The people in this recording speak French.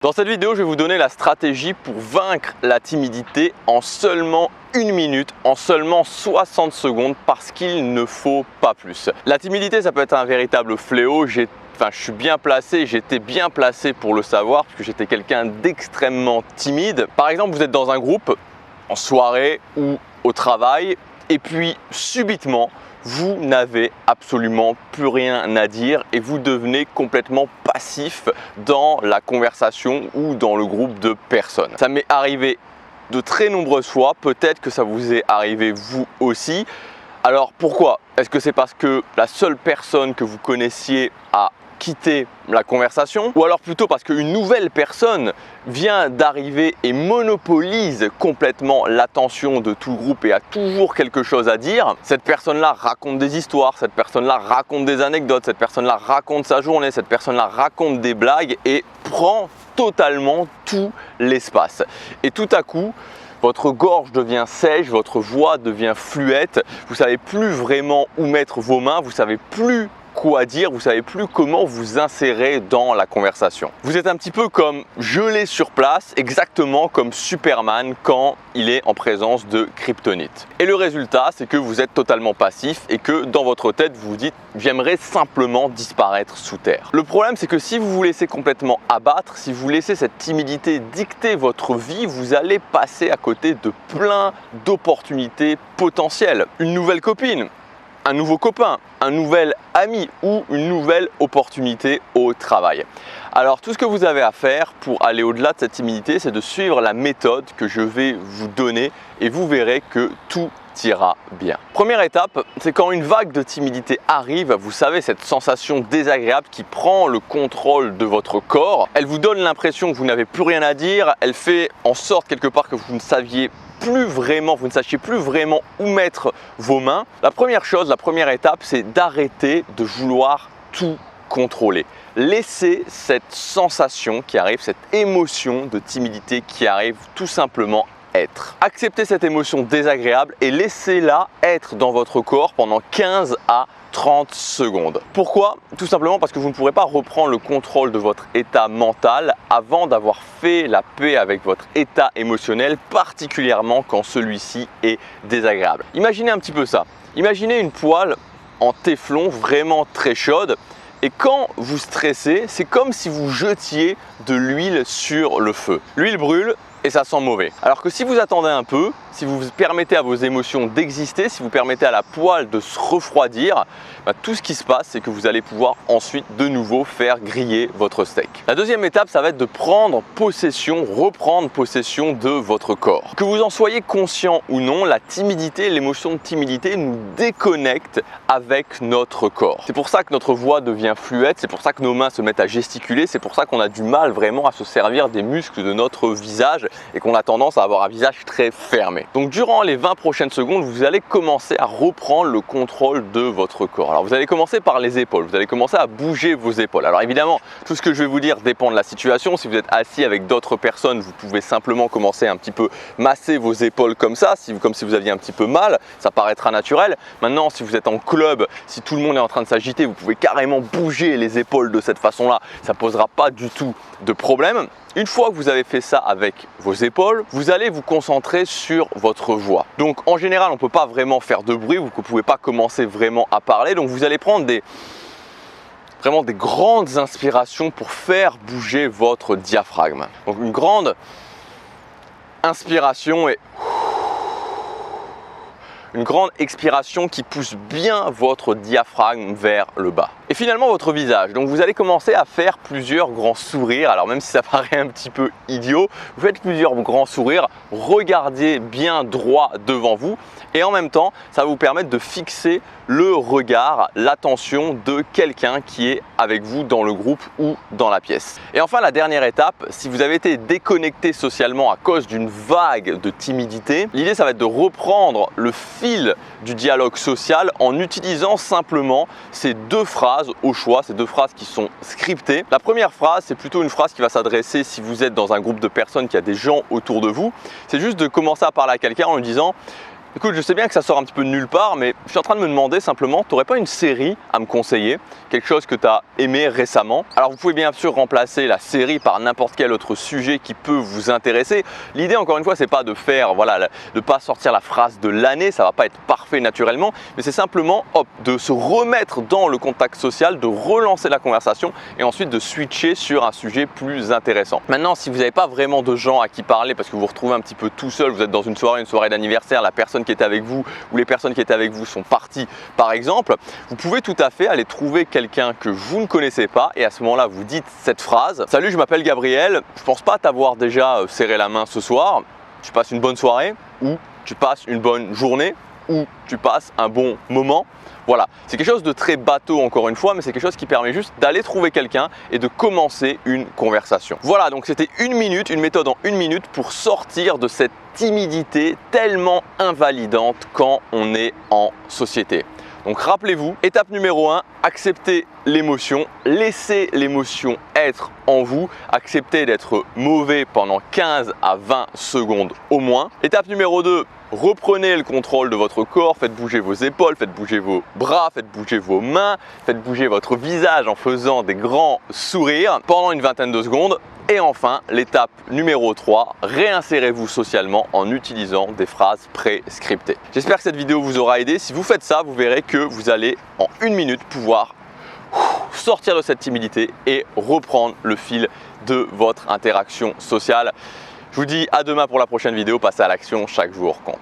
Dans cette vidéo, je vais vous donner la stratégie pour vaincre la timidité en seulement 1 minute, en seulement 60 secondes, parce qu'il ne faut pas plus. La timidité, ça peut être un véritable fléau. Je suis bien placé, j'étais bien placé pour le savoir, parce que j'étais quelqu'un d'extrêmement timide. Par exemple, vous êtes dans un groupe, en soirée ou au travail, et puis subitement, vous n'avez absolument plus rien à dire et vous devenez complètement passif dans la conversation ou dans le groupe de personnes. Ça m'est arrivé de très nombreuses fois, peut-être que ça vous est arrivé vous aussi. Alors pourquoi? Est-ce que c'est parce que la seule personne que vous connaissiez a quitté la conversation, ou alors plutôt parce qu'une nouvelle personne vient d'arriver et monopolise complètement l'attention de tout le groupe et a toujours quelque chose à dire? Cette personne-là raconte des histoires, cette personne-là raconte des anecdotes, cette personne-là raconte sa journée, cette personne-là raconte des blagues et prend totalement tout l'espace. Et tout à coup, votre gorge devient sèche, votre voix devient fluette, vous ne savez plus vraiment où mettre vos mains, vous ne savez plus quoi dire, vous ne savez plus comment vous insérer dans la conversation. Vous êtes un petit peu comme gelé sur place, exactement comme Superman quand il est en présence de kryptonite. Et le résultat, c'est que vous êtes totalement passif et que dans votre tête, vous vous dites « j'aimerais simplement disparaître sous terre ». Le problème, c'est que si vous vous laissez complètement abattre, si vous laissez cette timidité dicter votre vie, vous allez passer à côté de plein d'opportunités potentielles. Une nouvelle copine, un nouveau copain, un nouvel ami ou une nouvelle opportunité au travail. Alors tout ce que vous avez à faire pour aller au-delà de cette timidité, c'est de suivre la méthode que je vais vous donner et vous verrez que tout ira bien. Première étape, c'est quand une vague de timidité arrive, vous savez, cette sensation désagréable qui prend le contrôle de votre corps. Elle vous donne l'impression que vous n'avez plus rien à dire, elle fait en sorte quelque part que vous ne sachiez plus vraiment où mettre vos mains. La première chose, la première étape, c'est d'arrêter de vouloir tout contrôler. Laissez cette sensation qui arrive, cette émotion de timidité qui arrive tout simplement être. Acceptez cette émotion désagréable et laissez-la être dans votre corps pendant 15 à 30 secondes. Pourquoi? Tout simplement parce que vous ne pourrez pas reprendre le contrôle de votre état mental avant d'avoir fait la paix avec votre état émotionnel, particulièrement quand celui-ci est désagréable. Imaginez un petit peu ça. Imaginez une poêle en téflon vraiment très chaude. Et quand vous stressez, c'est comme si vous jetiez de l'huile sur le feu. L'huile brûle et ça sent mauvais. Alors que si vous attendez un peu, si vous permettez à vos émotions d'exister, si vous permettez à la poêle de se refroidir, tout ce qui se passe, c'est que vous allez pouvoir ensuite de nouveau faire griller votre steak. La deuxième étape, ça va être de reprendre possession de votre corps. Que vous en soyez conscient ou non, la timidité, l'émotion de timidité nous déconnecte avec notre corps. C'est pour ça que notre voix devient fluette, c'est pour ça que nos mains se mettent à gesticuler, c'est pour ça qu'on a du mal vraiment à se servir des muscles de notre visage et qu'on a tendance à avoir un visage très fermé. Donc durant les 20 prochaines secondes, vous allez commencer à reprendre le contrôle de votre corps. Alors vous allez commencer par les épaules, vous allez commencer à bouger vos épaules. Alors évidemment, tout ce que je vais vous dire dépend de la situation. Si vous êtes assis avec d'autres personnes, vous pouvez simplement commencer un petit peu masser vos épaules comme ça, comme si vous aviez un petit peu mal, ça paraîtra naturel. Maintenant, si vous êtes en club, si tout le monde est en train de s'agiter, vous pouvez carrément bouger les épaules de cette façon-là, ça ne posera pas du tout de problème. Une fois que vous avez fait ça avec vos épaules, vous allez vous concentrer sur votre voix. Donc en général, on ne peut pas vraiment faire de bruit, vous ne pouvez pas commencer vraiment à parler. Donc vous allez prendre vraiment des grandes inspirations pour faire bouger votre diaphragme. Donc une grande inspiration et une grande expiration qui pousse bien votre diaphragme vers le bas. Et finalement votre visage. Donc vous allez commencer à faire plusieurs grands sourires. Alors même si ça paraît un petit peu idiot, vous faites plusieurs grands sourires, regardez bien droit devant vous et en même temps ça va vous permettre de fixer le regard, l'attention de quelqu'un qui est avec vous dans le groupe ou dans la pièce. Et enfin la dernière étape, si vous avez été déconnecté socialement à cause d'une vague de timidité, l'idée ça va être de reprendre le fil du dialogue social en utilisant simplement ces deux phrases au choix, ces deux phrases qui sont scriptées. La première phrase, c'est plutôt une phrase qui va s'adresser si vous êtes dans un groupe de personnes qui a des gens autour de vous. C'est juste de commencer à parler à quelqu'un en lui disant Écoute, je sais bien que ça sort un petit peu de nulle part, mais je suis en train de me demander simplement, tu n'aurais pas une série à me conseiller? Quelque chose que tu as aimé récemment? Alors vous pouvez bien sûr remplacer la série par n'importe quel autre sujet qui peut vous intéresser. L'idée encore une fois, c'est pas de faire, voilà, de pas sortir la phrase de l'année, ça va pas être parfait naturellement, mais c'est simplement de se remettre dans le contact social, de relancer la conversation et ensuite de switcher sur un sujet plus intéressant. Maintenant, si vous n'avez pas vraiment de gens à qui parler parce que vous vous retrouvez un petit peu tout seul, vous êtes dans une soirée d'anniversaire, la personne qui était avec vous ou les personnes qui étaient avec vous sont parties par exemple, vous pouvez tout à fait aller trouver quelqu'un que vous ne connaissez pas et à ce moment-là vous dites cette phrase: salut, je m'appelle Gabriel, je pense pas t'avoir déjà serré la main ce soir, tu passes une bonne soirée ou tu passes une bonne journée ou tu passes un bon moment. Voilà, c'est quelque chose de très bateau encore une fois, mais c'est quelque chose qui permet juste d'aller trouver quelqu'un et de commencer une conversation. Voilà, donc c'était une méthode en une minute pour sortir de cette timidité tellement invalidante quand on est en société. Donc rappelez-vous, étape numéro 1, acceptez l'émotion, laissez l'émotion être en vous, acceptez d'être mauvais pendant 15 à 20 secondes au moins. Étape numéro 2, reprenez le contrôle de votre corps, faites bouger vos épaules, faites bouger vos bras, faites bouger vos mains, faites bouger votre visage en faisant des grands sourires pendant une vingtaine de secondes. Et enfin, l'étape numéro 3, réinsérez-vous socialement en utilisant des phrases pré-scriptées. J'espère que cette vidéo vous aura aidé. Si vous faites ça, vous verrez que vous allez en une minute pouvoir sortir de cette timidité et reprendre le fil de votre interaction sociale. Je vous dis à demain pour la prochaine vidéo. Passez à l'action, chaque jour compte.